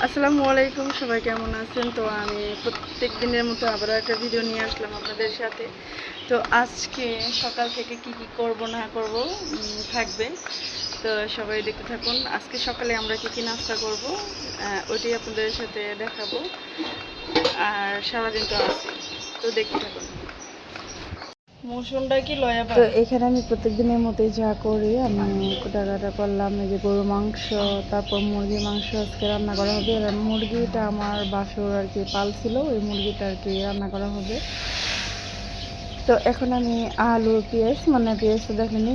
আসসালামু আলাইকুম, সবাই কেমন আছেন? তো আমি প্রত্যেক দিনের মতো আবারও একটা ভিডিও নিয়ে আসলাম আপনাদের সাথে। তো আজকে সকাল থেকে কি কি করব না করব থাকবে। তো সবাই দেখতে থাকুন। আজকে সকালে আমরা কি কি নাস্তা করব ওইটাই আপনাদের সাথে দেখাবো। আর সারাদিন তো আছি, তো দেখতে থাকুন। মৌসুমটা কি লয়া তো এখানে আমি প্রত্যেক দিনের মতোই যা করি, আমি কাটা করলাম। এই যে গরু মাংস, তারপর মুরগির মাংস আজকে রান্না করা হবে। আর মুরগিটা আমার বাসুর আর কি পালছিল, ওই মুরগিটা আর কি রান্না করা হবে। তো এখন আমি আলু পেঁয়াজ পেঁয়াজ তো দেখেনি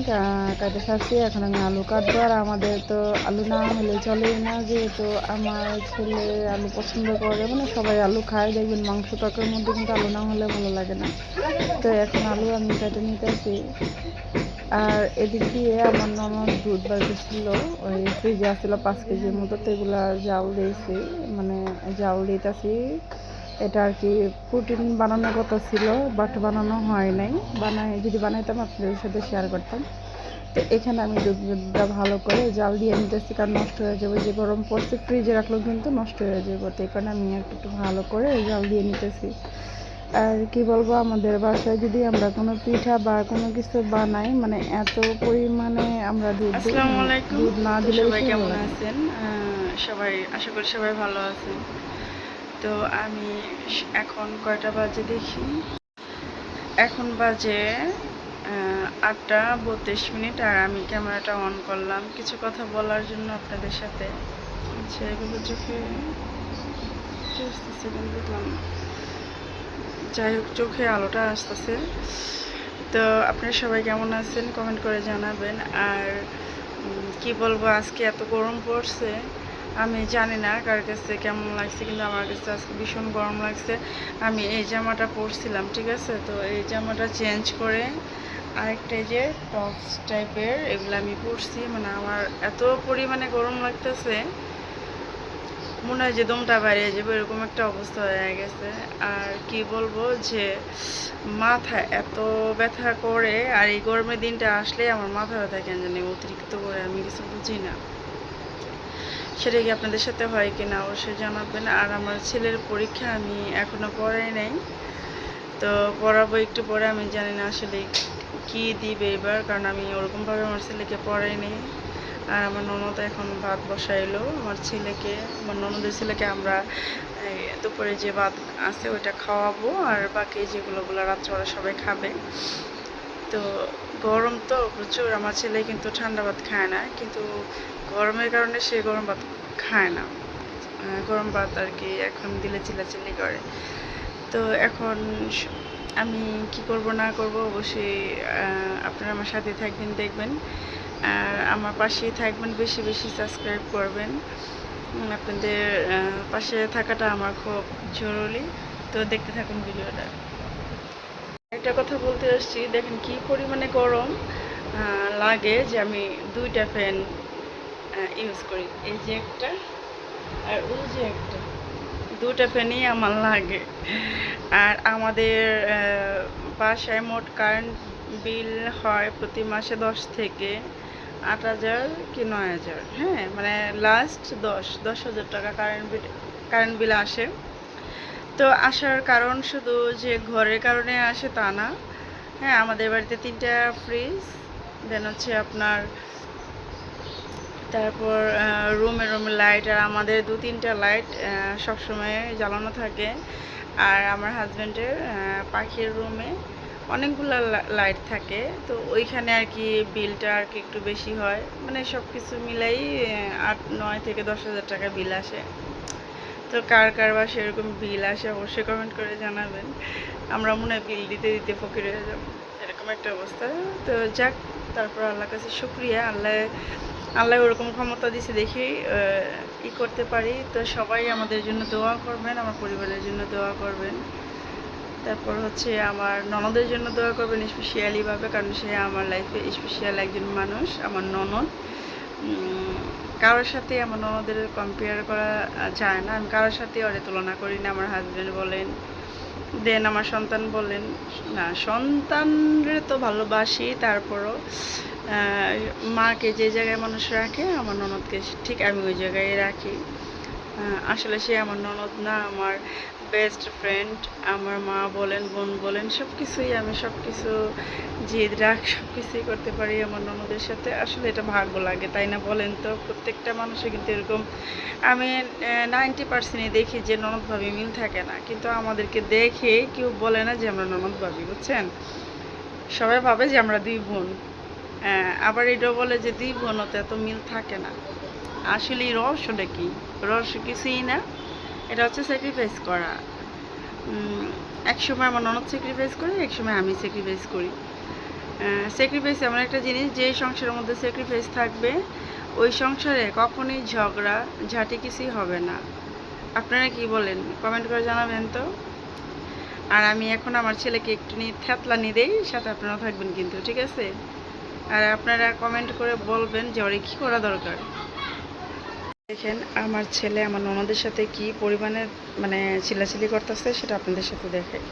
কাটে সারছি। এখন আমি আলু কাটবো। আর আমাদের তো আলু না হলে চলেই না, যেহেতু আমার ছেলে আলু পছন্দ করে, সবাই আলু খায়। দেখবেন মাংস তরকারির মধ্যে কিন্তু আলু না হলে ভালো লাগে না। তো এখন আলু আমি কেটে নিতেছি। আর এদিক দিয়ে আমার ননদ দুধ বাড়তেছিল, ওই ফ্রিজে আসছিল 5 কেজির মতো। তো এগুলা জাল দিয়েছি, জাল দিতেছি। এটা আর কি প্রোটিন বানানোর কথা ছিল, বাট বানানো হয় নাই। যদি বানাইতাম আপনাদের সাথে শেয়ার করতাম। তো এখানে আমি দুধটা ভালো করে জাল দিয়ে নিতেছি, কারণ নষ্ট হয়ে যাবে। যে গরম পড়ছে, ফ্রিজে রাখলেও কিন্তু নষ্ট হয়ে যাবে। তো এখানে আমি একটু ভালো করে জাল দিয়ে নিতেছি। আর কি বলবো, আমাদের বাসায় যদি আমরা কোনো পিঠা বা কোনো কিছু বানাই, এত পরিমাণে আমরা আসসালামু আলাইকুম। দুধ না তো দিলে সবাই কেমন আছেন? সবাই আশা করি সবাই ভালো আছেন। তো আমি এখন কয়টা বাজে দেখি, এখন বাজে 8:32। আর আমি ক্যামেরাটা অন করলাম কিছু কথা বলার জন্য আপনাদের সাথে। আচ্ছা, এগুলো চোখে দেখলাম, যাই হোক, চোখে আলোটা আসতেছে। তো আপনারা সবাই কেমন আছেন কমেন্ট করে জানাবেন। আর কি বলবো, আজকে এত গরম পড়ছে, আমি জানি না কার কাছে কেমন লাগছে, কিন্তু আমার কাছে আজকে ভীষণ গরম লাগছে। আমি এই জামাটা পরছিলাম, ঠিক আছে? তো এই জামাটা চেঞ্জ করে আরেকটা যে টপস টাইপের এগুলো আমি পরছি। আমার এত পরিমাণে গরম লাগতেছে, মনে হয় যে দমটা বাইরে যাবে, এরকম একটা অবস্থা হয়ে গেছে। আর কি বলবো, যে মাথা এত ব্যথা করে। আর এই গরমের দিনটা আসলে আমার মাথা ব্যথা কেন জানি অতিরিক্ত করে, আমি কিছু বুঝি না। সেটা কি আপনাদের সাথে হয় কিনা অবশ্যই জানাবেন। আর আমার ছেলের পরীক্ষা আমি এখনো পড়াই নাই, তো পড়াবো একটু পরে। আমি জানি না আসলে কি দিবে এবার, কারণ আমি ওরকমভাবে আমার ছেলেকে পড়াই নেই। আর আমার ননদ এখন ভাত বসাইলো আমার ননদের ছেলেকে আমরা দুপুরে যে ভাত আছে ওইটা খাওয়াবো, আর বাকি যেগুলো রাত্রেবেলা সবাই খাবে। তো গরম তো প্রচুর, আমার ছেলে কিন্তু ঠান্ডা ভাত খায় না, কিন্তু গরমের কারণে সে গরম ভাত খায় না। গরম ভাত আর কি এখন দিলে চিল্লাচিল্লি করে। তো এখন আমি কি করব না করব, অবশ্যই আপনারা আমার সাথে থাকবেন, দেখবেন। আর আমার পাশেই থাকবেন, বেশি বেশি সাবস্ক্রাইব করবেন। আপনাদের পাশে থাকাটা আমার খুব জরুরি। তো দেখতে থাকুন ভিডিওটা। একটা কথা বলতে আসছি, দেখেন কি পরিমাণে গরম লাগে, যে আমি 2টা ফ্যান ইউজ করি। এই যে একটা, আর ওই যে একটা, 2টা ফ্যানই আমার লাগে। আর আমাদের বাসায় মোট কারেন্ট বিল হয় প্রতি মাসে 10 থেকে 8,000 কি 9,000। হ্যাঁ, লাস্ট 10,000 টাকা কারেন্ট বিল আসে। তো আসার কারণ শুধু যে ঘরের কারণে আসে তা না। হ্যাঁ, আমাদের বাড়িতে 3টা ফ্রিজ, দেন হচ্ছে আপনার, তারপর রুমে রুমে লাইট, আর আমাদের 2-3টা লাইট সবসময় জ্বালানো থাকে। আর আমার হাজব্যান্ডের পাখির রুমে অনেকগুলো লাইট থাকে। তো ওইখানে আর কি বিলটা আর কি একটু বেশি হয়, সব কিছু মিলাই 8-9 থেকে 10,000 টাকা বিল আসে। তো কার কার বা সেরকম বিল আসে অবশ্যই কমেন্ট করে জানাবেন। আমরা মনে হয় বিল দিতে দিতে ফকির হয়ে যাবো, এরকম একটা অবস্থা। তো যাক, তারপর আল্লাহর কাছে শুকরিয়া, আল্লাহ ওরকম ক্ষমতা দিছে দেখি করতে পারি। তো সবাই আমাদের জন্য দোয়া করবেন, আমার পরিবারের জন্য দোয়া করবেন। তারপর হচ্ছে আমার ননদের জন্য দোয়া করবেন স্পেশালিভাবে, কারণ সে আমার লাইফে স্পেশাল একজন মানুষ, আমার ননদ। কারোর সাথে আমার ননদের কম্পেয়ার করা যায় না, আমি কারোর সাথে ওরে তুলনা করি না। আমার হাজব্যান্ড বলেন, দেন আমার সন্তান বলেন, না সন্তানরে তো ভালোবাসি, তারপরও মাকে যে জায়গায় মানুষ রাখে, আমার ননদকে ঠিক আমি ওই জায়গায় রাখি। আসলে সে আমার ননদ না, আমার বেস্ট ফ্রেন্ড। আমার মা বলেন, বোন বলেন, সব কিছুই আমি সব কিছু জিদ রাগ সব কিছুই করতে পারি আমার ননদের সাথে। আসলে এটা ভাগ্য লাগে, তাই না বলেন তো? প্রত্যেকটা মানুষের কিন্তু এরকম, আমি 90%ই দেখি যে ননদ ভাবি মিল থাকে না, কিন্তু আমাদেরকে দেখে কেউ বলে না যে আমরা ননদ ভাবি, বুঝছেন? সবাই ভাবে যে আমরা দুই বোন। আবার এটাও বলে যে দুই বোনও তো এত মিল থাকে না। আসলে এই রহস্যটা কি? রহস্য কিছুই না, এটা হচ্ছে স্যাক্রিফাইস করা। এক সময় আমার ননদ স্যাক্রিফাইস করে, এক সময় আমি স্যাক্রিফাইস করি। স্যাক্রিফাইস এমন একটা জিনিস, যে সংসারের মধ্যে স্যাক্রিফাইস থাকবে ওই সংসারে কখনোই ঝগড়া ঝাঁটি কিছুই হবে না। আপনারা কি বলেন? কমেন্ট করে জানাবেন তো। আর আমি এখন আমার ছেলেকে একটু থ্যাতলানি দেই, সাথে আপনারা থাকবেন কিন্তু, ঠিক আছে? আর আপনারা কমেন্ট করে বলবেন যে ওরে কী করা দরকার। দেখেন আমার ছেলে আমার ননদের সাথে কি পরিমাণে মানে চিল্লাচিল্লি করতেছে, সেটা আপনাদের সাথে দেখাই।